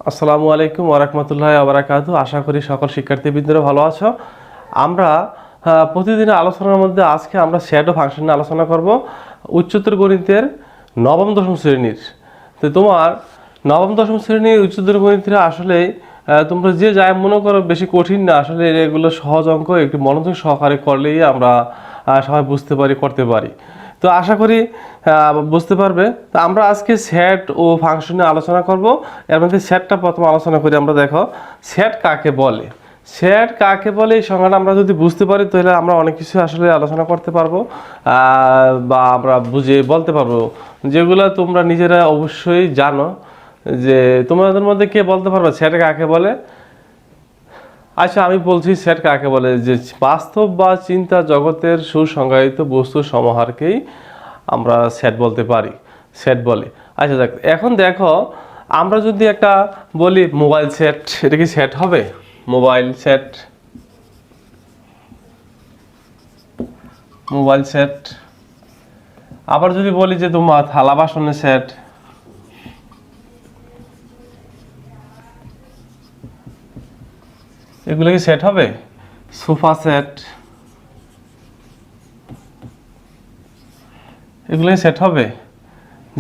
আসসালামু আলাইকুম ওয়া রাহমাতুল্লাহি ওয়া বারাকাতুহু। আশা করি সকল শিক্ষার্থীবৃন্দরা ভালো আছো। আমরা প্রতিদিনের আলোচনার মধ্যে আজকে আমরা শ্যাডো ফাংশন নিয়ে আলোচনা করব, উচ্চতর গণিতের নবম দশম শ্রেণীর। তো তোমার নবম দশম শ্রেণীর উচ্চতর গণিতের আসলে তোমরা যে যাই মনে করো বেশি কঠিন না, আসলে এগুলো সহজ অঙ্ক, একটু মনোযোগ সহকারে করলেই আমরা সবাই বুঝতে পারি, করতে পারি। তো আশা করি বুঝতে পারবে। তো আমরা আজকে সেট ও ফাংশনে আলোচনা করব। এর মধ্যে সেটটা প্রথম আলোচনা করি। আমরা দেখো সেট কাকে বলে। সেট কাকে বলে এই সংজ্ঞাটা আমরা যদি বুঝতে পারি তাহলে আমরা অনেক কিছু আসলে আলোচনা করতে পারবো, বা আমরা বুঝে বলতে পারবো যেগুলো তোমরা নিজেরা অবশ্যই জানো। যে তোমাদের মধ্যে কে বলতে পারবে সেট কাকে বলে? আচ্ছা, আমি বলছি সেট কাকে বলে। যে বাস্তব বা চিন্তা জগতের সুসংজ্ঞায়িত বস্তুর সমাহারকেই আমরা সেট বলতে পারি, সেট বলে। আচ্ছা দেখ, এখন দেখো আমরা যদি একটা বলি মোবাইল সেট, এটা কি সেট হবে? Mobile set, mobile set. আবার যদি বলি যে তোমার থালা বাসনের সেট, এগুলো কি সেট হবে? সোফা সেট, এগুলোই সেট হবে।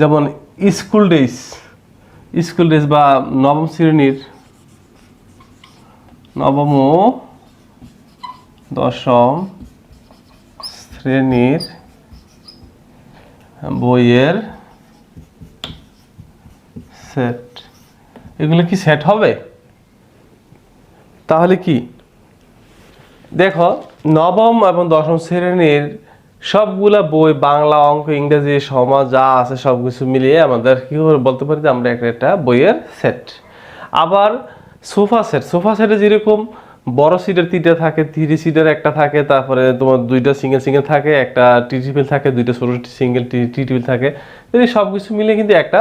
যেমন স্কুল ডেজ, স্কুল ডেজ বা নবম শ্রেণীর, নবম ও দশম শ্রেণীর বইয়ের সেট, এগুলো কি সেট হবে? তাহলে কি দেখো, নবম এবং দশম শ্রেণীর সবগুলা বই, বাংলা, অঙ্ক, ইংরেজি, সমাজ যা আছে সব কিছু মিলিয়ে আমাদের কি বলতে পারি যে আমরা একটা বইয়ের সেট। আবার সোফা সেট, সোফা সেটে যেরকম বড় সিটের 3টা থাকে, 3 সিটের একটা থাকে, তারপরে তোমার 2টা সিঙ্গেল সিঙ্গেল থাকে, একটা টি টেবিল থাকে, 2টা ছোট সিঙ্গেল টি টেবিল থাকে। এই সব কিছু মিলিয়ে কিন্তু একটা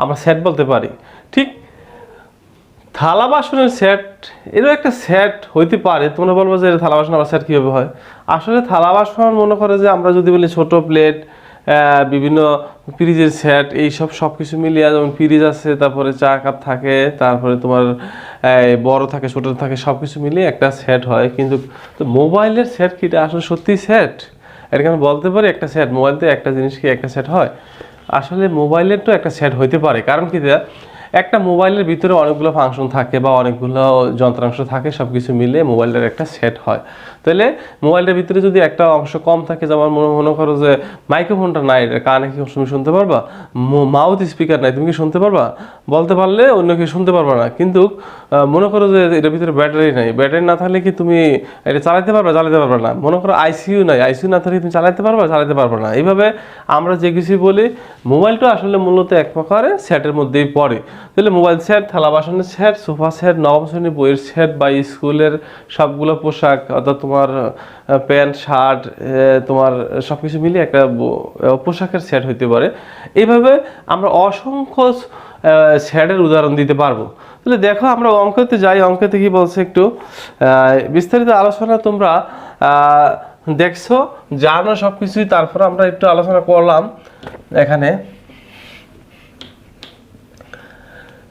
আমরা সেট বলতে পারি। ঠিক থালা বাসনের সেট, এরও একটা সেট হইতে পারে। তোমরা বলবো যে থালা বাসন আবার সেট কীভাবে হয়? আসলে থালা বাসন মনে করে যে আমরা যদি বলি ছোট প্লেট, বিভিন্ন ফ্রিজের সেট, এইসব সব কিছু মিলিয়ে, যেমন ফ্রিজ আছে, তারপরে চা কাপ থাকে, তারপরে তোমার বড় থাকে, ছোট থাকে, সব কিছু মিলিয়ে একটা সেট হয়। কিন্তু তো মোবাইলের সেট কি এটা আসলে সত্যি সেট? এটাকে আমি বলতে পারি একটা সেট? মোবাইল তো একটা জিনিস কি একটা সেট হয়? আসলে মোবাইলের তো একটা সেট হইতে পারে। কারণ কি, একটা মোবাইলের ভিতরে অনেকগুলো ফাংশন থাকে বা অনেকগুলো যন্ত্রাংশ থাকে, সব কিছু মিলে মোবাইলের একটা সেট হয়। তাহলে মোবাইলের ভিতরে যদি একটা অংশ কম থাকে, যেমন মনে করো যে মাইক্রোফোনটা নাই, কানে কি তুমি শুনতে পারবা? মাউথ স্পিকার নাই, তুমি কি শুনতে পারবা? বলতে পারলে অন্য কেউ শুনতে পারবা না। কিন্তু মনে করো যে এটার ভিতরে ব্যাটারি নাই, ব্যাটারি না থাকলে কি তুমি এটা চালাতে পারবা? চালাতে পারবা না। মনে করো আইসিইউ নাই, আইসিইউ না থাকলে তুমি চালাতে পারবা? চালাতে পারবা না। এইভাবে আমরা যে কিছু বলি, মোবাইলটা আসলে মূলত এক প্রকারের সেটের মধ্যেই পড়ে। তাহলে মোবাইল সেট, থালা বাসনের সেট, সোফা সেট, নবম শ্রেণীর বইয়ের সেট, বা স্কুলের সবগুলো পোশাক, অর্থাৎ তোমার প্যান্ট শার্ট, তোমার সব কিছু মিলিয়ে একটা পোশাকের সেট হইতে পারে। এইভাবে আমরা অসংখ্য সেটের উদাহরণ দিতে পারবো। তাহলে দেখো আমরা অঙ্কতে যাই। অঙ্কতে কি বলছে একটু বিস্তারিত আলোচনা তোমরা দেখছো, জানো সব কিছুই। তারপর আমরা একটু আলোচনা করলাম এখানে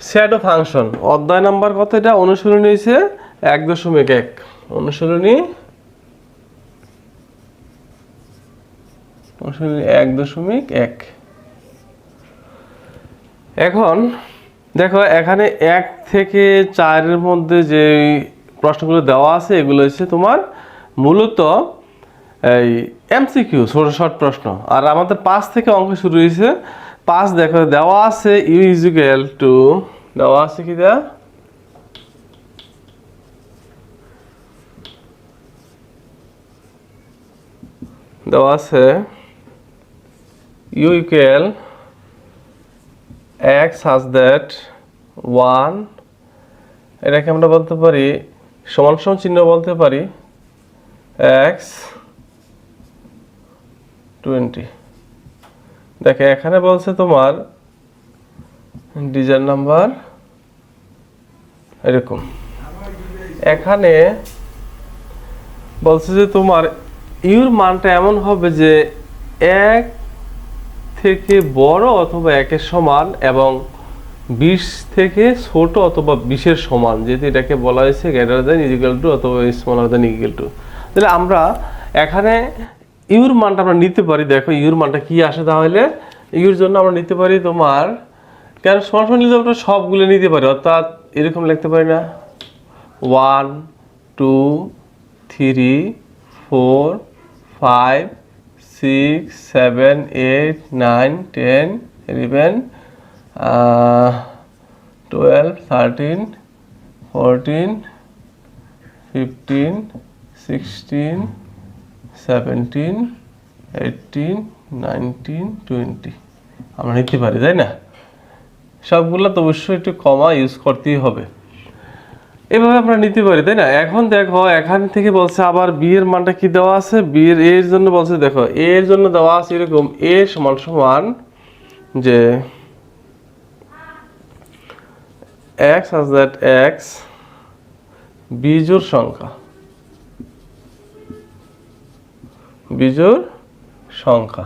শ্যাডো ফাংশন। অধ্যায় নাম্বার কত এটা? অনুশীলনী হয়েছে 1.1। অনুশীলনী 1.1। এখন দেখো এখানে 1 থেকে 4-এর মধ্যে যে প্রশ্নগুলো দেওয়া আছে, এগুলো হচ্ছে তোমার মূলত এই এমসিকিউ, শর্ট প্রশ্ন। আর আমাদের 5 থেকে অঙ্ক শুরু হয়েছে। 5 দেখো দেওয়া আছে ইউ ইকুয়াল টু, দেওয়া আছে কি দেওয়া আছে U equal X such that 1, এটাকে আমরা বলতে পারি সমান সমান চিহ্ন বলতে পারি এক্স 20। দেখে এখানে বলছে তোমার ডিজিট নাম্বার এরকম। এখানে বলছে যে তোমার ইউর মানটা এমন হবে যে 1 থেকে বড় অথবা 1-এর সমান এবং 20 থেকে ছোট অথবা 20-এর সমান, যেহেতু এটাকে বলা হয়েছে গ্রেটার দেন ইকুয়াল টু অথবা স্মলার দেন ইকুয়াল টু। তাহলে আমরা এখানে ইউর মানটা আমরা নিতে পারি। দেখো ইউর মানটা কি আসে, তাহলে ইউর জন্য আমরা নিতে পারি তোমার, কেন সমান সমান নিতে আমরা সবগুলো নিতে পারি, অর্থাৎ এরকম লিখতে পারি না 1 2 3 4 5 6 7 8 9 10 11 12 13 14 15 16 17 18 19 20 আমরা নিতে পারি, তাই না? সবগুলো তো অবশ্যই একটু কমা ইউজ করতেই হবে। এভাবে আমরা নিতে পারি, তাই না? এখন দেখো এখান থেকে বলছে আবার বি এর মানটা কি দেওয়া আছে, বি এর জন্য বলছে, দেখো এর জন্য দেওয়া আছে এরকম এ সমান সমান যে x as that x বিজোড় সংখ্যা, বিজোড় সংখ্যা।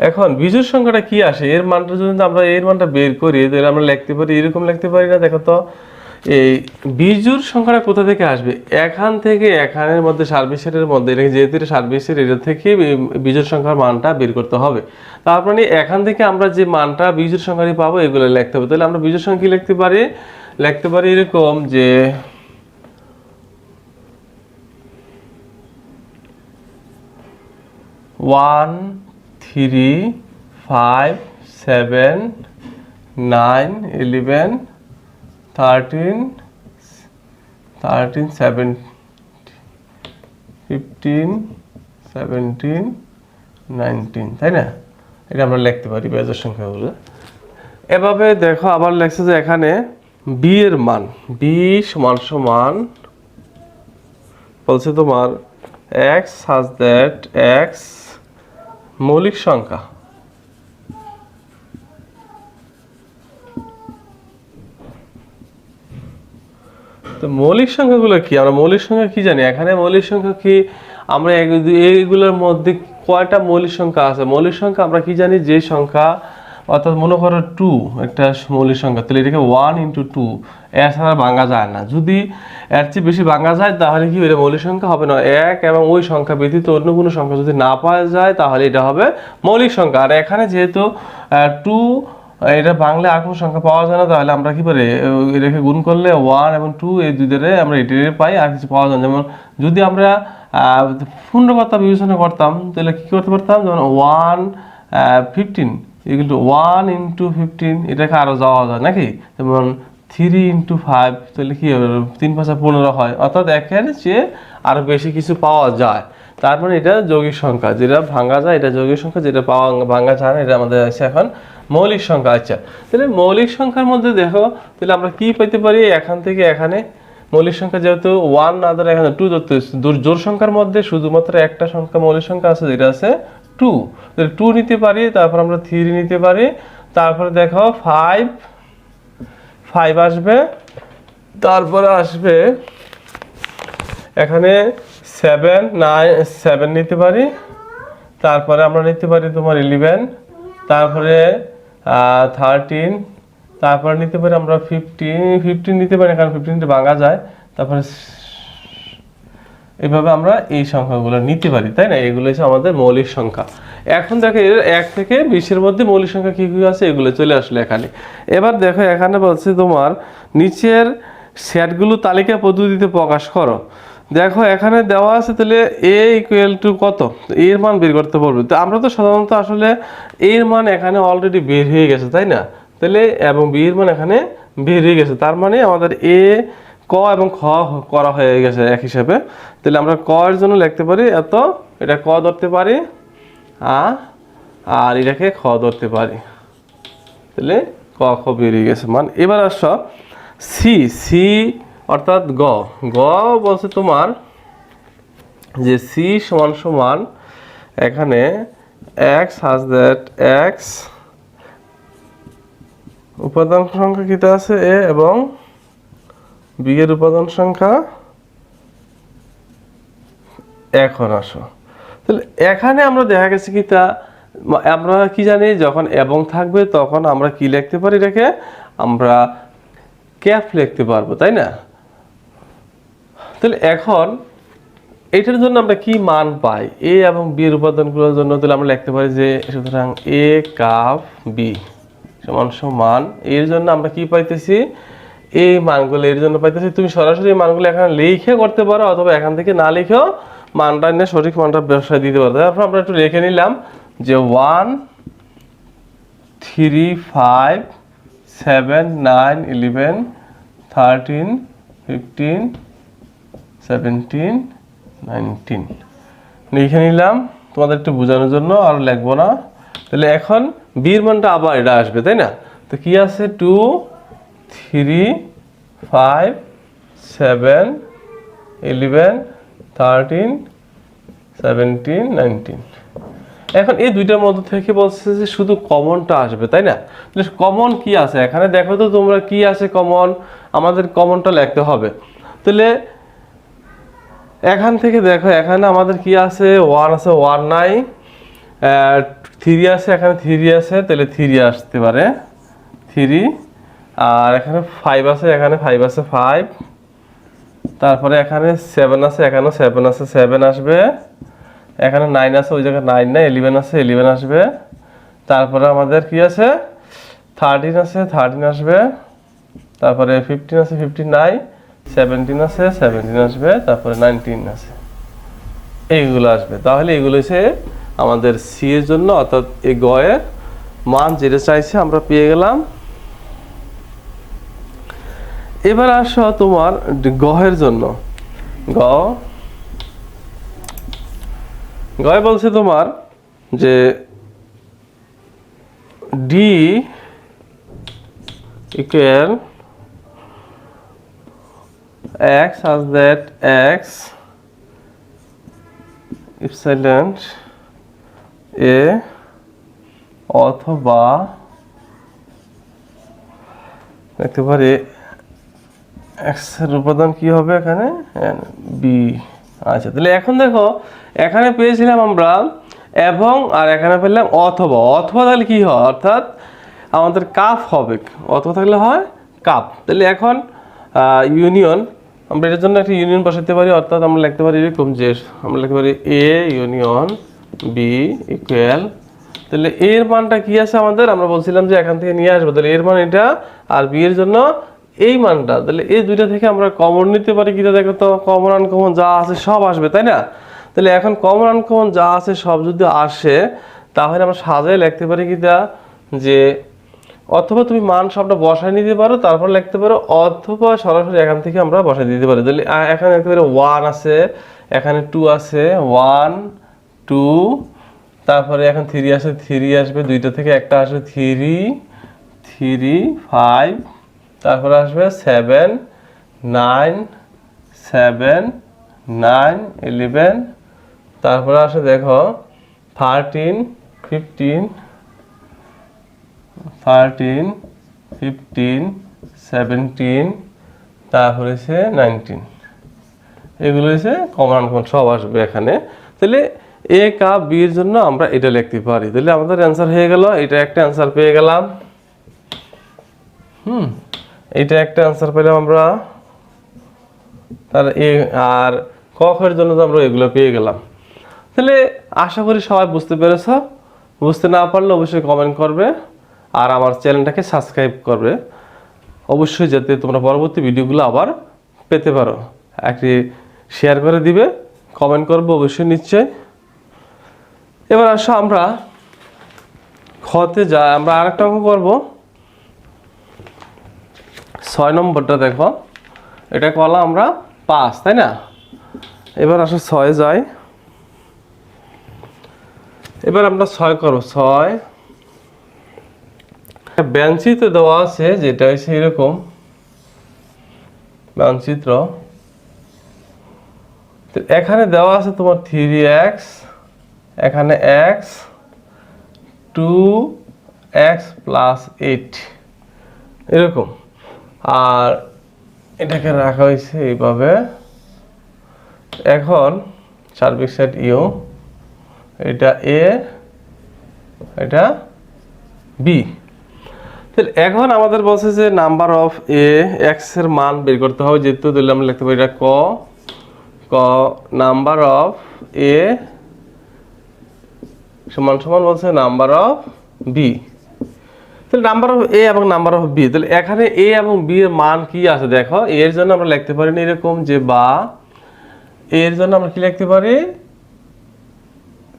এখন বিজোড় সংখ্যাটা কি আসে, এর মানটা যদি আমরা এর মানটা বের করি তাহলে আমরা লিখতে পারি, এরকম লিখতে পারি না? দেখো তো এই বিজোড় সংখ্যাটা কোথা থেকে আসবে, এখান থেকে এখানের মধ্যে সার্ভিসের মধ্যে, এটা যেহেতু এটা সার্ভিসের, এটা থেকে বিজোড় সংখ্যার মানটা বের করতে হবে। তার মানে এখান থেকে আমরা যে মানটা বিজোড় সংখ্যাটি পাবো এগুলো লিখতে হবে। তাহলে আমরা বিজোড় সংখ্যা কি লিখতে পারি, লিখতে পারি এরকম যে 1 3 5 7 9 11 13 7 15 17 19, তাই না? এটা আমরা লিখতে পারি বিজোড় সংখ্যাগুলো এভাবে। দেখো আবার লেখছে যে এখানে বি এর মান, বি সমান সমান বলছে তোমার x has that x মৌলিক সংখ্যা, তো মৌলিক সংখ্যাগুলো কি, আমরা মৌলিক সংখ্যা কি জানি, এখানে মৌলিক সংখ্যা কি, আমরা এইগুলোর মধ্যে কয়টা মৌলিক সংখ্যা আছে, মৌলিক সংখ্যা আমরা কি জানি, যে সংখ্যা, অর্থাৎ মনে করো 2 একটা মৌলিক সংখ্যা, তাহলে এটাকে 1 × 2 এর ছাড়া ভাঙা যায় না। যদি এর চেয়ে বেশি ভাঙা যায় তাহলে কি এটা মৌলিক সংখ্যা হবে না, এক এবং ওই সংখ্যা ব্যতীত অন্য কোনো সংখ্যা যদি না পাওয়া যায় তাহলে এটা হবে মৌলিক সংখ্যা। আর এখানে যেহেতু 2 এটা বাংলা আর কোনো সংখ্যা পাওয়া যায় না, তাহলে আমরা কি পারি, এটাকে গুণ করলে 1 এবং 2 এই দুইটারে আমরা এটারে পাই, আর কিছু পাওয়া যায় না। যেমন যদি আমরা পূর্ণমাত্রা বিবেচনা করতাম তাহলে কি করতে পারতাম, যেমন 1 15 = 1 × 15, এটাকে আরও যাওয়া যায় নাকি, যেমন 3 × 5, তাহলে কি হবে 3 × 5 = 15 হয়, অর্থাৎ একের চেয়ে আরও বেশি কিছু পাওয়া যায়। তার মানে এটা যৌগিক সংখ্যা, যেটা ভাঙা যায় এটা যৌগিক সংখ্যা, যেটা ভাঙা যায় না এটা আমাদের আছে এখন মৌলিক সংখ্যা। আচ্ছা, তাহলে মৌলিক সংখ্যার মধ্যে দেখো তাহলে আমরা কি পেতে পারি, এখান থেকে এখানে মৌলিক সংখ্যা যেহেতু 1 না ধরে এখানে 2 ধরতে, জোড় সংখ্যার মধ্যে শুধুমাত্র একটা সংখ্যা মৌলিক সংখ্যা আছে, যেটা আছে 2, তাহলে 2 নিতে পারি, তারপর আমরা 3 নিতে পারি, তারপরে দেখো 5 আসবে, তারপরে আসবে এখানে 7 নিতে পারি, তারপরে আমরা নিতে পারি তোমার 11, তারপরে 13, তারপরে নিতে পারি আমরা 15 নিতে পারি, কারণ 15টা ভাঙা যায়, তারপরে এইভাবে আমরা এই সংখ্যাগুলো নিতে পারি, তাই না? এগুলো হচ্ছে আমাদের মৌলিক সংখ্যা। এখন দেখো এর 1 থেকে 20-এর মধ্যে মৌলিক সংখ্যা কি কি আছে এগুলো চলে আসলো এখানে। এবার দেখো এখানে বলছে তোমার নিচের সেটগুলো তালিকা পদ্ধতিতে প্রকাশ করো। দেখো এখানে দেওয়া আছে, তাহলে a = কত, এর মান বের করতে পারবে। তো আমরা তো সাধারণত আসলে এর মান এখানে অলরেডি বের হয়ে গেছে, তাই না? তাহলে এবং b এর মান এখানে বের হয়ে গেছে, তার মানে আমাদের ক এবং খ করা হয়ে গেছে এক হিসাবে। তাহলে আমরা ক এর জন্য লিখতে পারি এত, এটা ক ধরতে পারি, আর এটাকে খ ধরতে পারি, তাহলে ক খ বেরিয়ে গেছে মান। এবার আসো সি অর্থাৎ গ বলছে তোমার যে সি সমান সমান এখানে x has that x উপাদান সংখ্যা কিটা আছে a এবং b এর উপাদান সংখ্যা। এখন আসো তাহলে এখানে আমরা দেখা গেছে কি তা আমরা কি জানি যখন এবং থাকবে তখন আমরা কি লিখতে পারি, এটাকে আমরা ক্যাপ লিখতে পারবো, তাই না? তাহলে এখন এটার জন্য আমরা কি মান পাই, এ এবং বি এর উপাদানগুলোর জন্য? তাহলে আমরা লিখতে পারি যে সুতরাং এ কাপ বি সমান সমান, এর জন্য আমরা কি পাইতেছি, এই মানগুলো এর জন্য পাইতেছি। তুমি সরাসরি এই মানগুলো এখানে লিখে করতে পারো, অথবা এখান থেকে না লিখেও মানটা নিয়ে সঠিক মানটা ব্যবসায় দিতে পারো। তারপর আমরা একটু লিখে নিলাম যে 1 3 5 7 9 11 13 15 17 19 লিখে নিলাম তোমাদের একটু বোঝানোর জন্য, আর লিখবো না। তাহলে এখন বির মানটা আবার এটা আসবে, তাই না? তো কি আছে 2 3 5 7 11 13 17 19। এখন এই দুইটার মধ্যে থেকে বলছে যে শুধু কমনটা আসবে, তাই না? তাহলে কমন কি আছে এখানে দেখো তো তোমরা, কি আছে কমন, আমাদের কমনটা লিখতে হবে। তাহলে এখান থেকে দেখো এখানে আমাদের কি আছে, 1 আছে, 1 নাই, 3 আছে, এখানে 3 আছে, তাহলে 3 আসতে পারে 3, আর এখানে 5 আছে, এখানে 5 আছে 5, তারপরে এখানে 7 আছে, এখানেও 7 আছে 7 আসবে, এখানে 9 আছে, ওই জায়গায় 9 না, 11 আছে 11 আসবে, তারপরে আমাদের কি আছে 13 আছে 13 আসবে, তারপরে 15 আছে 15 নাই, 17 আছে 17 আসবে, তারপরে 19 আছে, এইগুলো আসবে। তাহলে এগুলো হচ্ছে আমাদের সি এর জন্য, অর্থাৎ এই গ এর মান যেটা চাইছে আমরা পেয়ে গেলাম। এবার আসো তোমার গ এর জন্য। গ বলছে তোমার যে D equal x such that x epsilon a অথবা দেখতে পারি x এর উপাদান কি হবে এখানে b। আচ্ছা, তাহলে এখন দেখো এখানে পেয়েছিলাম আমরা এবং, আর এখানে পেলাম অথবা। অথবা তাহলে কি হয়, অর্থাৎ আমাদের কাপ হবে, অথবা থাকলে হয় কাপ। তাহলে এখন ইউনিয়ন, আমরা এটার জন্য একটা ইউনিয়ন বসাতে পারি, অর্থাৎ আমরা লিখতে পারি এরকম যে আমরা লিখতে পারি এ ইউনিয়ন বি ইকুয়াল, তাহলে এর মানটা কি আছে আমাদের, আমরা বলছিলাম যে এখান থেকে নিয়ে আসবো, তাহলে এর মান এটা, আর বি এর জন্য এই মানটা। তাহলে এই দুইটা থেকে আমরা কমন নিতে পারি, কিটা দেখো তো, কমন আনকমন যা আছে সব আসবে, তাই না? তাহলে এখন কমন আনকমন যা আছে সব যদি আসে, তাহলে আমরা সাজায় লিখতে পারি কিটা, যে অথবা তুমি মান সবটা বসায় নিতে পারো, তারপর লিখতে পারো, অথবা সরাসরি এখান থেকে আমরা বসায় দিতে পারি। তাহলে এখানে লিখতে পারি 1 আছে, এখানে 2 আছে, 1 2, তারপরে এখন 3 আছে, 3 আসবে, দুইটা থেকে একটা আসবে 3 3 5, তারপরে আসবে 7 9 7 9 11, তারপরে আসে দেখো 13 15 13 15 17, তারপরে হচ্ছে 19। এগুলো হচ্ছে কমন আনকমন সব আসবে এখানে। তাহলে এ কাপ বি এর জন্য আমরা এটা লিখতে পারি। তাহলে আমাদের অ্যান্সার হয়ে গেল, এটা একটা অ্যান্সার পেয়ে গেলাম। এইটা একটা অ্যান্সার পেলাম আমরা। তার এ আর ক এর জন্য তো আমরা এগুলো পেয়ে গেলাম। তাহলে আশা করি সবাই বুঝতে পেরেছ। বুঝতে না পারলে অবশ্যই কমেন্ট করবে, আর আমার চ্যানেলটাকে সাবস্ক্রাইব করবে অবশ্যই, যাতে তোমরা পরবর্তী ভিডিওগুলো আবার পেতে পারো। একটি শেয়ার করে দিবে, কমেন্ট করবে অবশ্যই নিশ্চয়। এবার আসো আমরা খতে যাই, আমরা আরেকটা অঙ্ক করব। 6 নম্বরটা দেখো, এটা করলাম আমরা 5, তাই না? এবার আসো 6 যাই। এবার আমরা 6 করব। 6 ব্যানচিত্র দেওয়া আছে, যেটা হচ্ছে এরকম ব্যানচিত্র। এখানে দেওয়া আছে তোমার 3x, এখানে x 2x প্লাস 8 এরকম, আর এটাকে রাখা হয়েছে এইভাবে। এখন সার্বিক সেট ইউ, এটা এ, এটা বি। তাহলে এখন আমাদের বলছে যে নাম্বার অফ এ এক্স এর মান বের করতে হবে, যেহেতু তাহলে আমরা লিখতে পারি এটা ক নাম্বার অফ এ সমান সমান বলছে নাম্বার অফ বি। তাহলে নাম্বার অফ এ এবং নাম্বার অফ বি, তাহলে এখানে এ এবং বি এর মান কি আছে দেখো। এর জন্য আমরা লিখতে পারি এরকম যে বা এর জন্য আমরা কি লিখতে পারি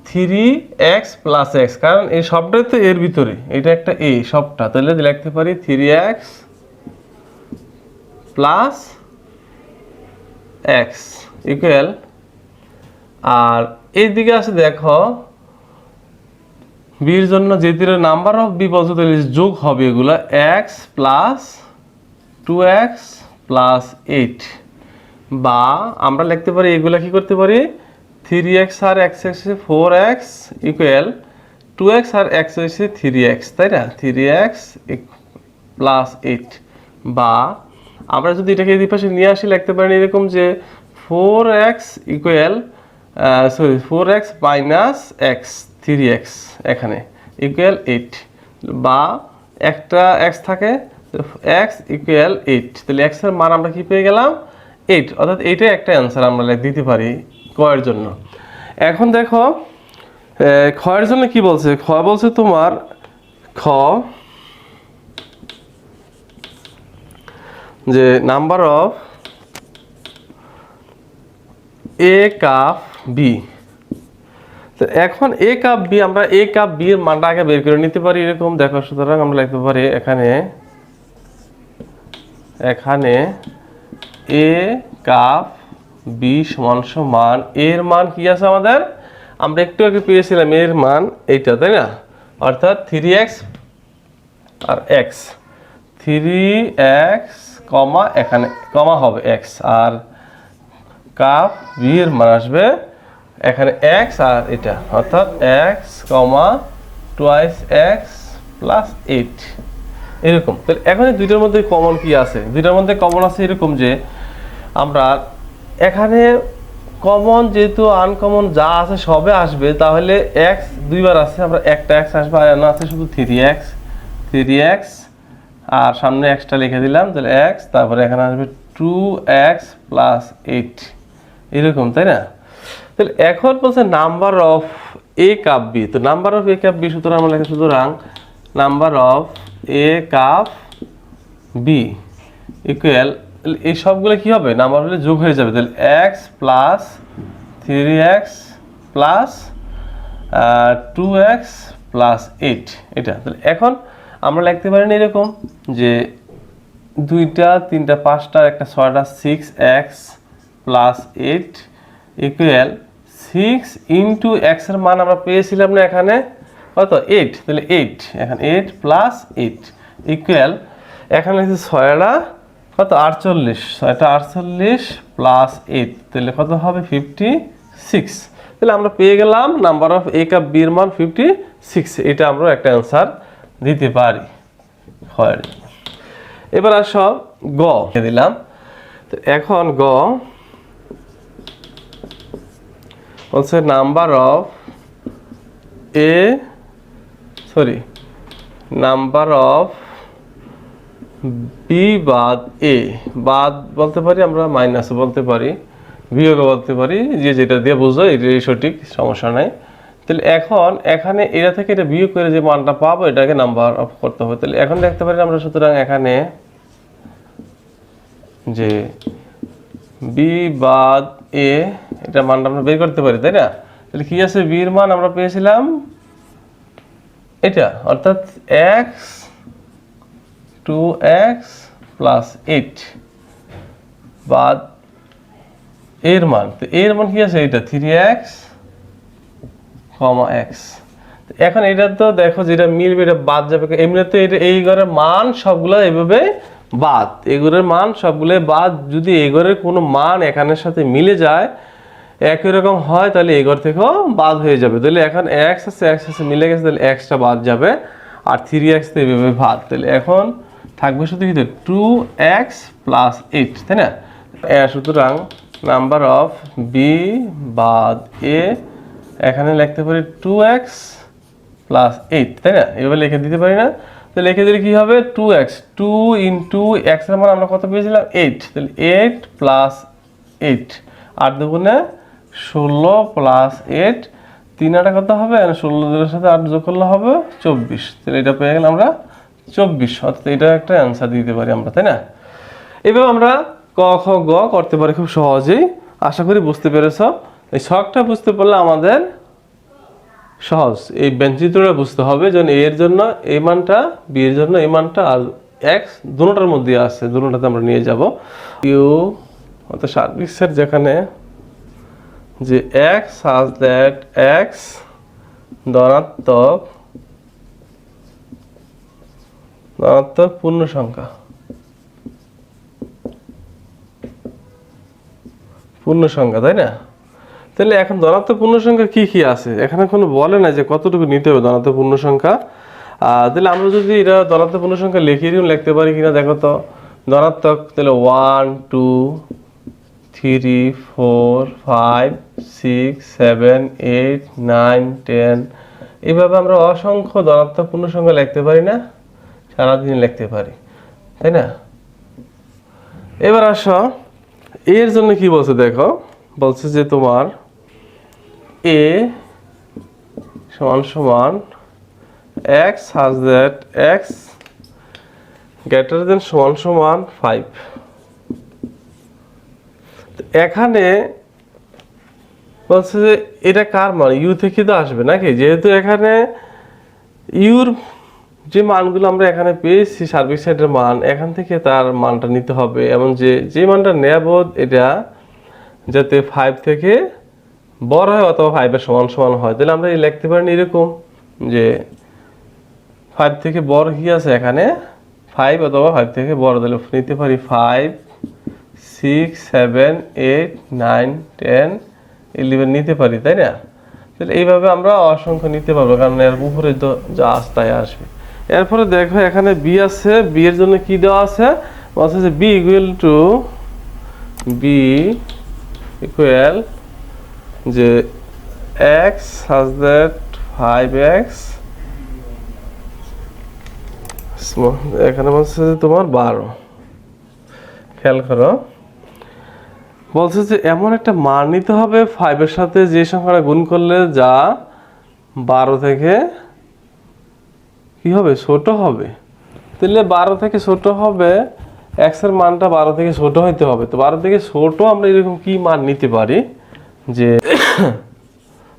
3x প্লাস এক্স, কারণ এই সবটাই তো এর ভিতরে, এটা একটা এ সবটা, তাহলে লিখতে পারি 3x প্লাস এক্স ইকুয়াল, আর এই দিকে আছে দেখো বির জন্য যেহেতু নাম্বার অফ বি বলছে তাহলে যোগ হবে এগুলা x প্লাস 2x প্লাস 8, বা আমরা লিখতে পারি এগুলা কি করতে পারি 3x আর x হচ্ছে 4x ইকুয়াল 2x আর x হচ্ছে 3x, তাই না 3x প্লাস 8, বা আমরা যদি এটাকে এই পাশে নিয়ে আসি লিখতে পারি এরকম যে 4x equal 4x minus x 3x এখানে ইকুয়াল 8, বা একটা x থাকে x ইকুয়াল 8, তাহলে x এর মান আমরা কি পেয়ে গেলাম 8, অর্থাৎ এইটাই একটা অ্যান্সার আমরা দিতে পারি ক এর জন্য। এখন দেখো খ এর জন্য কি বলছে, খ বলছে তোমার খ যে number of A cup B. তো এখন এ কাপ বি, আমরা এ কাপ বি এর মানটা আগে বের করে নিতে পারি এরকম দেখো। সুতরাং আমরা লিখতে পারি এখানে এ কাপ বি সমান সমান এর মান কি আছে আমাদের, আমরা একটু আগে পেয়েছিলাম এর মান এইটা, তাই না, অর্থাৎ 3x আর x 3x কমা এখানে কমা হবে x, আর কাপ বি এর মান আসবে এখানে x আর এটা, অর্থাৎ x কমা টুয়াইস x প্লাস 8 এরকম। তাহলে এখন এই দুইটার মধ্যে কমন কি আছে, দুইটার মধ্যে কমন আছে এরকম যে আমরা এখানে কমন যেহেতু আনকমন যা আছে সবে আসবে, তাহলে x দুইবার আছে, আমরা একটা x আসবে আর না আছে শুধু 3x আর সামনে xটা লিখে দিলাম, তাহলে x, তারপরে এখানে আসবে 2x প্লাস 8 এরকম, তাই না। তাহলে এখন বলছে number of A cup B, তো number of A cup B, সুতরাং আমরা লিখি সুতরাং number of A cup B equal, এই সবগুলো কি হবে নাম্বার হলে যোগ হয়ে যাবে, তাহলে x plus 3x plus 2x plus 8 এটা। তাহলে এখন আমরা লিখতে পারি না এরকম যে 2টা 3টা 5টা একটা 6টা 6x plus 8 equal 6 into x এর মান আমরা পেয়েছিলাম না এখানে কত 8, তাহলে 8 এখন 8 প্লাস 8 ইকুয়াল এখানে হচ্ছে 6টা কত 48, 6টা 48 প্লাস 8 তাহলে কত হবে 56, তাহলে আমরা পেয়ে গেলাম number of A cup B এর মান 56, এটা আমরা একটা অ্যান্সার দিতে পারি হয়। এবার আসো গ দিলাম, তো এখন গ বলছে number of number of B বাদ এ, বাদ বলতে পারি আমরা, মাইনাস বলতে পারি, বিয়োগ বলতে পারি, যে যেটা দিয়ে বুঝো এটাই সঠিক, সমস্যা নাই। তাহলে এখন এখানে এটা থেকে এটা বিয়োগ করে যে মানটা পাবো এটাকে নাম্বার অফ করতে হবে। তাহলে এখন দেখতে পারি আমরা সুতরাং এখানে যে বি বাদ এ এটা মানটা আমরা বের করতে পারি, তাই না। তাহলে কি আছে বি এর মান আমরা পেয়েছিলাম এটা, অর্থাৎ x 2x প্লাস 8 বাদ এর মান, তো এর মান কি আছে এটা 3x কমা x। এখন এটা তো দেখো যেটা মিলবে এটা বাদ যাবে, এমনিতে এটা এই ঘরের মান সবগুলো এইভাবে বাদ, এই ঘরের মান সবগুলো বাদ, যদি এই ঘরের কোনো মান এখানের সাথে মিলে যায় একই রকম হয় তাহলে এই ঘর থেকেও বাদ হয়ে যাবে। তাহলে এখন x আছে মিলে গেছে, তাহলে xটা বাদ যাবে আর 3x তো এইভাবে বাদ, তাহলে এখন থাকবে শুধু কি 2x প্লাস 8, তাই না। সুতরাং নাম্বার অফ বি বাদ এ এখানে লিখতে পারি 2x প্লাস 8, তাই না? এভাবে লিখে দিতে পারি না? তো লিখে দিলে কি হবে 2x, 2 ইন্টু x এর মান আমরা কত পেয়েছিলাম 8, তাহলে 8 প্লাস 8, 8 দুগুণে 16 প্লাস 8, 3 8 কত হবে? 16 এর সাথে 8 যোগ করলে হবে 24, তাহলে এটা পেয়ে গেলাম আমরা 24, অর্থাৎ এটা একটা অ্যান্সার দিতে পারি আমরা, তাই না? এভাবে আমরা ক খ গ করতে পারি খুব সহজেই। আশা করি বুঝতে পেরেছ। এই ছকটা বুঝতে পারলে আমাদের সহজ, এই ব্যঞ্চিত্রটা বুঝতে হবে যেন এ এর জন্য এই মানটা, বি এর জন্য এই মানটা, আর এক্স দুটোটার মধ্যে আছে, দুটোটাতে আমরা নিয়ে যাব। ইউ অর্থাৎ সার্বিক সেট যেখানে যে এক্স সাজ দ্যাট এক্স ধনাত্মক পূর্ণ সংখ্যা, তাই না? তাহলে এখন ধনাত্মক পূর্ণ সংখ্যা কি কি আছে, এখানে কোনো বলে না যে কতটুকু নিতে হবে ধনাত্মক পূর্ণ সংখ্যা। তাহলে আমরা যদি এটা ধনাত্মক পূর্ণ সংখ্যা লিখতে পারি কিনা দেখো তো। ধনাত্মক তাহলে 1 2 3 4 5 6 7 8 9 10, এইভাবে আমরা অসংখ্য ধনাত্মক পূর্ণ সংখ্যা লিখতে পারি না? সারাদিন লিখতে পারি, তাই না? এবার আসো এর জন্য কি বলছে দেখো, বলছে যে তোমার a সমান সমান x such that x greater than সমান সমান 5। এখানে বলছে যে এটা কার মান, ইউ থেকে তো আসবে নাকি, যেহেতু এখানে ইউর যে মানগুলো আমরা এখানে পেয়েছি সার্বিক সাইডের মান, এখান থেকে তার মানটা নিতে হবে, এবং যে মানটা নেব এটা যাতে 5 থেকে বড় হয় অথবা 5 এর সমান সমান হয়। তাহলে আমরা লিখতে পারি এরকম যে 5 থেকে বড় কি আছে এখানে 5 অথবা 5 থেকে বড়, তাহলে নিতে পারি 5 6 7 8 9 10 11 নিতে পারি, তাই না? তাহলে এইভাবে আমরা অসংখ্য নিতে পারবো, কারণ এর উপরে তো যা তাই আসবে। এরপরে দেখো এখানে বি আছে, বি এর জন্য কি দেওয়া আছে, বলছে যে বি ইকুয়াল যে x such that 5x, এখানে বলছে যে তোমার 12। খেয়াল করো, বলছে যে এমন একটা মান নিতে হবে 5 এর সাথে যে সংখ্যাটা গুণ করলে যা 12 থেকে কি হবে, ছোট হবে। তাহলে 12 থেকে ছোট হবে, x এর মানটা 12 থেকে ছোট হইতে হবে। তো 12 থেকে ছোট আমরা এরকম কি মান নিতে পারি, যে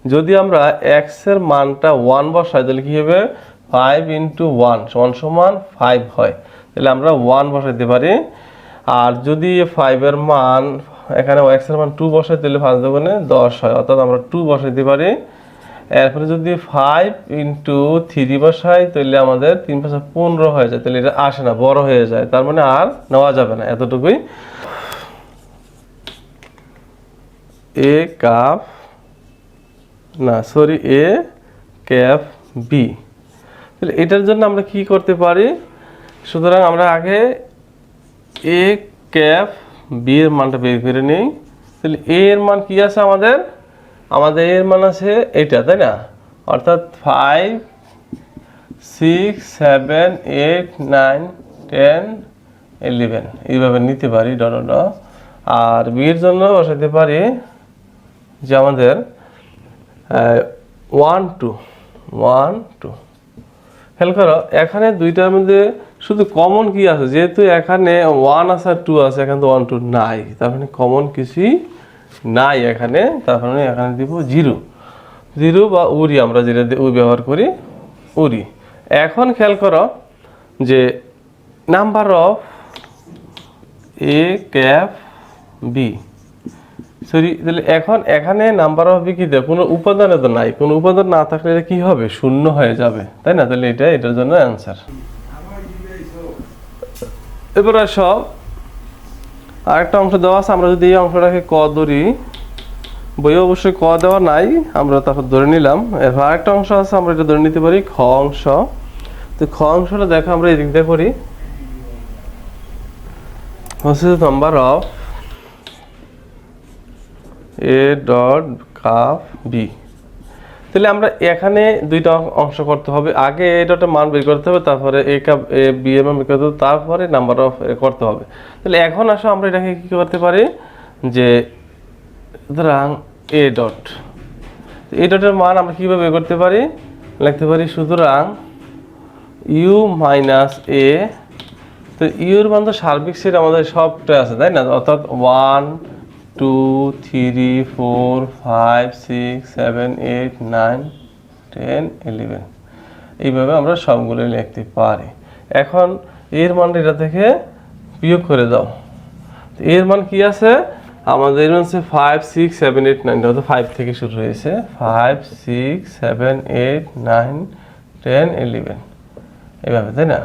যদি আমরা x এর মানটা 1 বসাই তাহলে কি হবে 5 × 1 সমান 5 হয়, তাহলে আমরা 1 বসাইতে পারি। আর যদি 5 এর মান এখানে x এর মান 2 বসাই তাহলে 5 দুগুণে 10 হয়, অর্থাৎ আমরা 2 বসাইতে পারি। এরপরে যদি 5 × 3 বসাই তাহলে আমাদের 3 5 15 হয়ে যায়, তাহলে এটা আসে না, বড় হয়ে যায়, তার মানে আর নেওয়া যাবে না, এতটুকুই। এ ক্যাপ বি, তাহলে এটার জন্য আমরা কি করতে পারি, সুতরাং আমরা আগে এ ক্যাপ বি এর মানটা বের করে নিই। তাহলে এ এর মান কি আছে আমাদের এর মান আছে এটা, তাই না? অর্থাৎ 5 6 7 8 9 10 11 এইভাবে নিতে পারি ডট। আর বি এর জন্য বসাতে পারি যে আমাদের 1 2। খেয়াল করো এখানে দুইটার মধ্যে শুধু কমন কি আছে, যেহেতু এখানে 1 আছে আর 2 আছে, এখানে তো 1 2 নাই, তার মানে কমন কিছুই নাই এখানে, তার মানে এখানে দিব 0 বা উড়ি, আমরা যেটা ব্যবহার করি উড়ি। এখন খেয়াল করো যে number of A cap B, sorry, তাহলে এখন এখানে নাম্বার অফ বি কি দেয়, কোনো উপাদানে তো নাই, কোনো উপাদান না থাকলে এটা কি হবে, শূন্য হয়ে যাবে, তাই না? তাহলে এটার জন্য অ্যান্সার। এবার সব আরেকটা অংশ দেওয়া আছে, আমরা যদি এই অংশটাকে ক ধরি, বইয়ে অবশ্যই ক দেওয়া নাই, আমরা তারপর ধরে নিলাম। এরপর আরেকটা অংশ আছে, আমরা এটা ধরে নিতে পারি খ অংশ। তো খ অংশটা দেখো আমরা এই দিকটা করি, হচ্ছে number of A dot cup B. তাহলে আমরা এখানে দুইটা অংশ করতে হবে, আগে এটা মান বের করতে হবে, তারপরে এ বি এর মান বের করতে হবে, তারপরে নাম্বার অফ করতে হবে। তাহলে এখন আসো আমরা এটাকে কি করতে পারি, যে সুতরাং এ ডট, এই ডটের মান আমরা কীভাবে বের করতে পারি, লিখতে পারি সুতরাং ইউ মাইনাস এ। তো ইউর মান তো সার্বিক সেট আমাদের সবটা আছে তাই না, অর্থাৎ 1 2 3 4 5 6 7 8 9 10 11, এইভাবে আমরা সবগুলো লিখতে পারি। এখন এর মান এটা থেকে বিয়োগ করে দাও, এর মান কি আছে আমাদের হচ্ছে 5 6 7 8 9, হয়তো 5 থেকে শুরু হয়েছে, 5 6 7 8 9 10 11 এইভাবে তাই না।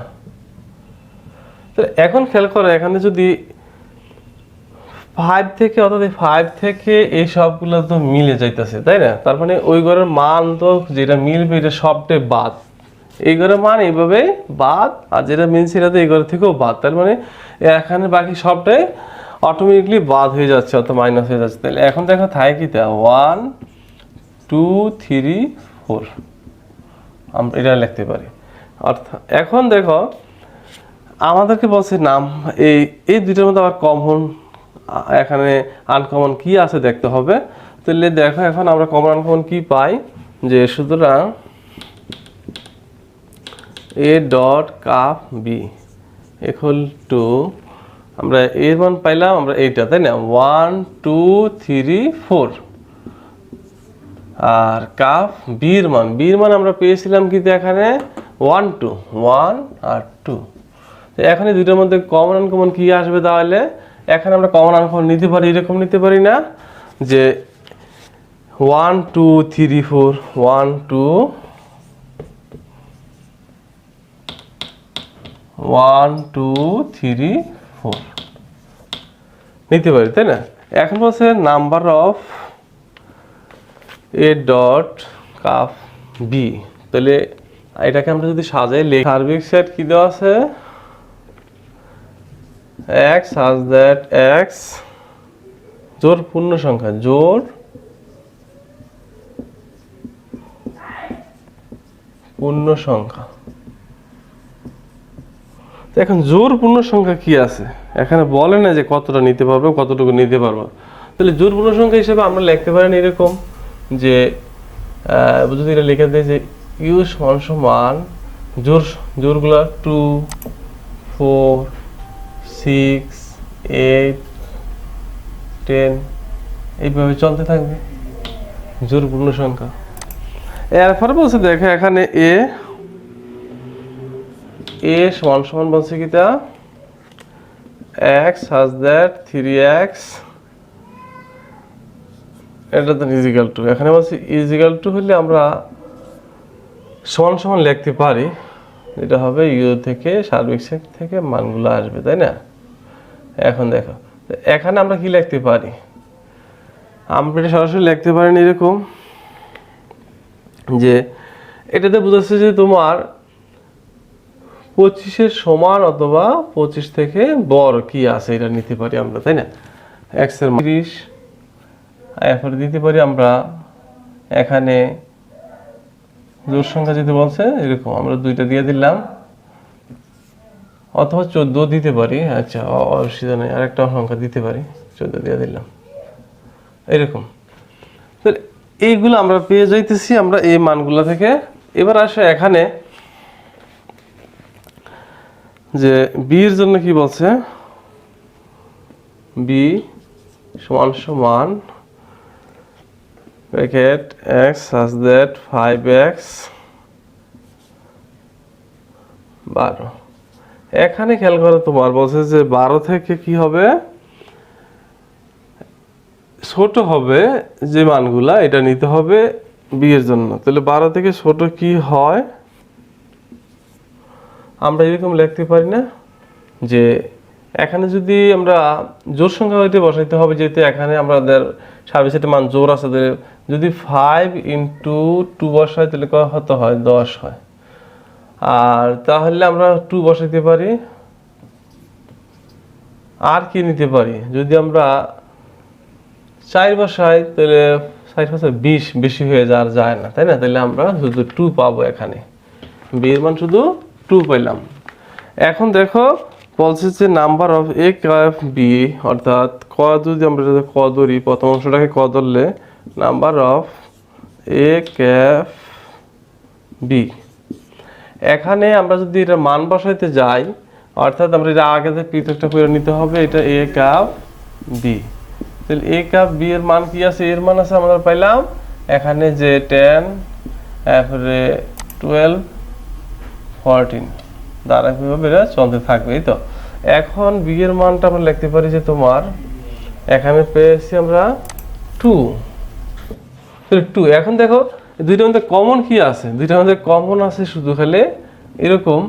তো এখন খেয়াল করো এখানে যদি 5 থেকে, অর্থাৎ 5 থেকে এই সবগুলো তো মিলে যাইতেছে তাই না, তার মানে ওই ঘরের মান তো যেটা মিলবে এটা সবটাই বাদ, এই ঘরের মান এইভাবে বাদ, আর যেটা মিলছে এটা তো এই ঘরের থেকেও বাদ, তার মানে এখানে বাকি সবটাই অটোমেটিকলি বাদ হয়ে যাচ্ছে, অর্থাৎ মাইনাস হয়ে যাচ্ছে। তাহলে এখন দেখো থাকে কি, 1 2 3 4 আমরা এটা লিখতে পারি। অর্থাৎ এখন দেখো আমাদেরকে বলছে নাম এই দুইটার মধ্যে আবার কমন, এখানে আনকমন কি আছে দেখতে হবে। তাহলে দেখো এখন আমরা কমন আনকমন কি পাই, যে সুতরাং A dot cup B equal to, আমরা এর মান পাইলাম আমরা এইটা তাই না, 1 2 3 4, আর কাপ বির মান আমরা পেয়েছিলাম কিন্তু এখানে 1 2 1 আর 2। এখন এই দুইটার মধ্যে কমন আনকমন কি আসবে, তাহলে এখানে আমরা কমন আনকমন নিতে পারি, এরকম নিতে পারি না যে 1 2 3 4 1 2 1 2 3 4 নিতে পারি তাই না। এখন বলছে number of A dot cup B, তাহলে এটাকে আমরা যদি সাজাই লিখি, সার্বিক সেট কি দেওয়া আছে, x such that x জোর পূর্ণ সংখ্যা, জোর পূর্ণ সংখ্যা। এখন জোর পূর্ণ সংখ্যা কি আছে এখানে বলে না যে কতটা নিতে পারবো কতটুকু নিতে পারবো, তাহলে জোর পূর্ণ সংখ্যা হিসেবে আমরা লিখতে পারেন এরকম, যে যদি এটা লিখে দেয় যে ইউ সমান সমান জোরগুলা 2 4 6 8 10 এইভাবে চলতে থাকবে জোর পূর্ণ সংখ্যা। এরপরে বলছে দেখো এখানে এ সমান সমান বলছে কি তা x such that 3x, এটা তো ইজিক্যাল টু, এখানে বলছি ইজিক্যাল টু হলে আমরা সমান সমান লিখতে পারি, এটা হবে ইউ থেকে সার্বিক সেট থেকে মানগুলো আসবে তাই না। এখন দেখো এখানে আমরা কি লিখতে পারি, আমরা এটা সরাসরি লিখতে পারি এরকম, যে এটাতে বোঝাচ্ছে যে তোমার 25-এর সমান অথবা 25 থেকে বড় কি আছে এটা নিতে পারি আমরা তাই না। x এর 30, এরপরে দিতে পারি আমরা এখানে জোড় সংখ্যা যদি বলছে এরকম আমরা দুইটা দিয়ে দিলাম, অথবা 14 দিতে পারি, আচ্ছা অসুবিধা নেই, আরেকটা সংখ্যা দিতে পারি 14 দিয়ে দিলাম এরকম। তো এইগুলো আমরা পেয়ে যাইতেছি আমরা এই মানগুলো থেকে। এবার আসে এখানে যে বির জন্য কি বলছে, বি সমান সমান bracket x such that 5x 12, এখানে খেয়াল করো তোমার বলছে যে 12 থেকে কি হবে ছোট হবে যে মানগুলা এটা নিতে হবে বি এর জন্য। তাহলে 12 থেকে ছোট কি হয় আমরা এরকম লিখতে পারি না, যে এখানে যদি আমরা জোড় সংখ্যা হইতে বসাইতে হবে, যেহেতু এখানে আমাদের সার্বিক সেটের মান জোড় আছে, যদি 5 into 2 বসাই তাহলে কত হয় 10 হয়, আর তাহলে আমরা 2 বসাইতে পারি, আর কি নিতে পারি যদি আমরা 4 বসাই তাহলে 20 বেশি হয়ে যায় না, তাই না? তাহলে আমরা শুধু 2 পাবো এখানে, b এর মান শুধু 2 পেলাম। এখন দেখো বলছে যে number of a cap b, অর্থাৎ ক যদি আমরা ক ধরি, প্রথম অংশটাকে ক ধরলে number of a cap b, এখানে আমরা যদি এটা মান বসাইতে যাই, অর্থাৎ আমরা এটা আগে থেকে পৃথকটা করে নিতে হবে, এটা a ক্যাপ b। তাহলে a ক্যাপ b এর মান কি আছে? এর মান আছে আমরা পাইলাম এখানে যে 10, তারপরে 12, 14 ধারাবাহিকভাবে এটা চলতে থাকবে, এই তো। এখন b এর মানটা আমরা লিখতে পারি যে তোমার এখানে পেয়েছি আমরা 2। তাহলে 2। এখন দেখো দুইটার মধ্যে কমন কি আছে? দুইটার মধ্যে কমন আছে শুধু খালি এরকম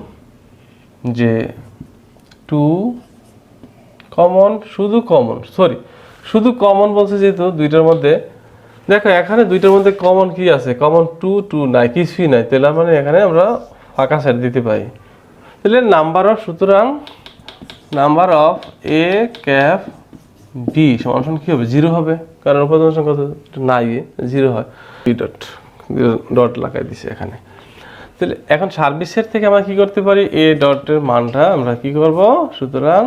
যে 2 কমন, শুধু কমন বলছে যেহেতু দুইটার মধ্যে, দেখো এখানে দুইটার মধ্যে কমন কি আছে? কমন 2 নাই, কিছুই নাই। তাহলে মানে এখানে আমরা ফাঁকা সাইড দিতে পারি। তাহলে সুতরাং number of a cap b সমান কি হবে? 0 হবে, কারণ উপাদান সংখ্যা নাই, 0 হয়। ডট লাগাই দিছি এখানে। তাহলে এখন সার্ভিসের থেকে আমরা কি করতে পারি? a ডটের মানটা আমরা কি করব? সুতরাং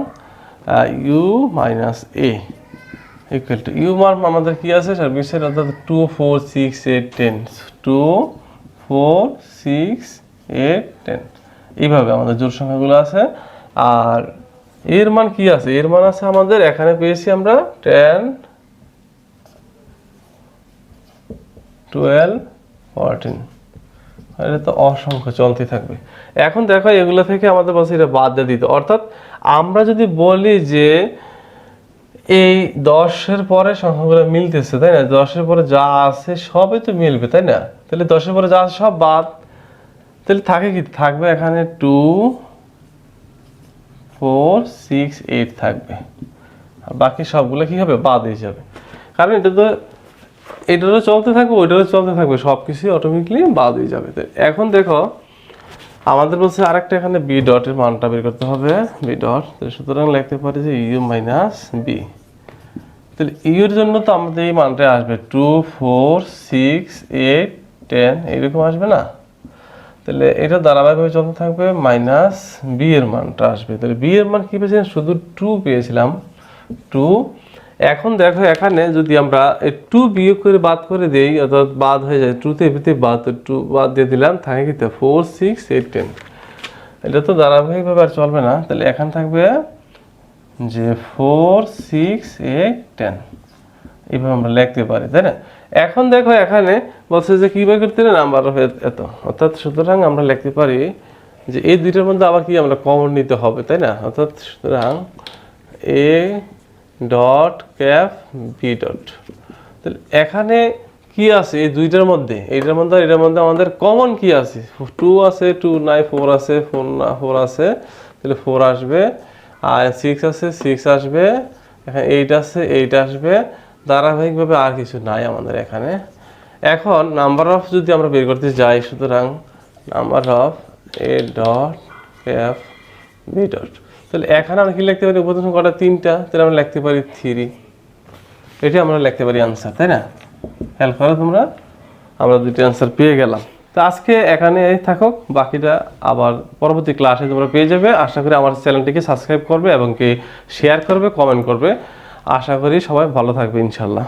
u minus a equal to u মান আমাদের কি আছে সার্ভিসের, অর্থাৎ 2, 4, 6, 8, 10, 2, 4, 6, 8, 10 এইভাবে আমাদের জোড় সংখ্যাগুলো আছে। আর এর মান কি আছে? এর মান আছে আমাদের এখানে পেয়েছি আমরা 10, 12, 14। এটা তো অসংখ্য চলতে থাকবে। এখন দেখো এগুলো থেকে আমাদের বলছে এটা বাদ দিয়ে দিতে, অর্থাৎ আমরা যদি বলি যে এই 10-এর পরে সংখ্যাগুলো মিলতেছে, তাই না? 10-এর পরে যা আছে সবই তো মিলবে, তাই না? তাহলে 10-এর পরে যা আছে সব বাদ, তাহলে থাকে কি? থাকবে এখানে 2, 4, 6, 8 থাকবে, আর বাকি সবগুলো কি হবে? বাদ হয়ে যাবে। কারণ এটারও চলতে থাকবে, ওইটারও চলতে থাকবে, সবকিছুই অটোমেটিকলি বাদ হয়ে যাবে। এখন দেখো আমাদের বলছে আরেকটা এখানে বি ডটের মানটা বের করতে হবে, বি ডট। সুতরাং লিখতে পারি যে ইউ মাইনাস বি। তাহলে ইউর জন্য তো আমাদের এই মানটা আসবে 2, 4, 6, 8, 10 এইরকম আসবে না? তাহলে এটা ধারাবাহিকভাবে চলতে থাকবে, মাইনাস বি এর মানটা আসবে। তাহলে বি এর মান কি পেয়েছিলাম? শুধু 2 পেয়েছিলাম, 2। এখন দেখো এখানে যদি আমরা 2 বিয়োগ করে বাদ করে দেই, অর্থাৎ বাদ হয়ে যায় 2 তে বাদ, 2 বাদ দিয়ে দিলাম, থাকে কি? 4, 6, 8, 10। এটা তো ধারাবাহিকভাবে আর চলবে না, তাহলে এখানে থাকবে যে 4, 6, 8, 10 এইভাবে আমরা লিখতে পারি, তাই না? এখন দেখো এখানে বলছে যে কি বের করতে? নাম্বার অফ এত, অর্থাৎ সুতরাং আমরা লিখতে পারি যে এই দুইটার মধ্যে আবার কি আমরা কমন নিতে হবে, তাই না? অর্থাৎ সুতরাং a dot cap B dot. তাহলে এখানে কি আছে এই দুইটার মধ্যে? এটার মধ্যে আমাদের কমন কি আছে? 2 আছে, 2 নাই, 4 আছে, 4 আছে, তাহলে 4 আসবে। আর 6 আছে, 6 আসবে, এখানে 8 আছে, 8 আসবে। ধারাবাহিকভাবে আর কিছু নাই আমাদের এখানে। এখন নাম্বার অফ যদি আমরা বের করতে যাই, সুতরাং number of A dot cap B dot. তাহলে এখানে আমরা কি লিখতে পারি? উপাদান সংখ্যাটা 3টা, তাহলে আমরা লিখতে পারি 3। এটা আমরা লিখতে পারি আনসার, তাই না? খেয়াল করো তোমরা, আমরা দুটি আনসার পেয়ে গেলাম। তো আজকে এখানে থাকুক, বাকিটা আবার পরবর্তী ক্লাসে তোমরা পেয়ে যাবে। আশা করি আমার চ্যানেলটিকে সাবস্ক্রাইব করবে এবং কি শেয়ার করবে, কমেন্ট করবে। আশা করি সবাই ভালো থাকবে ইনশাল্লাহ।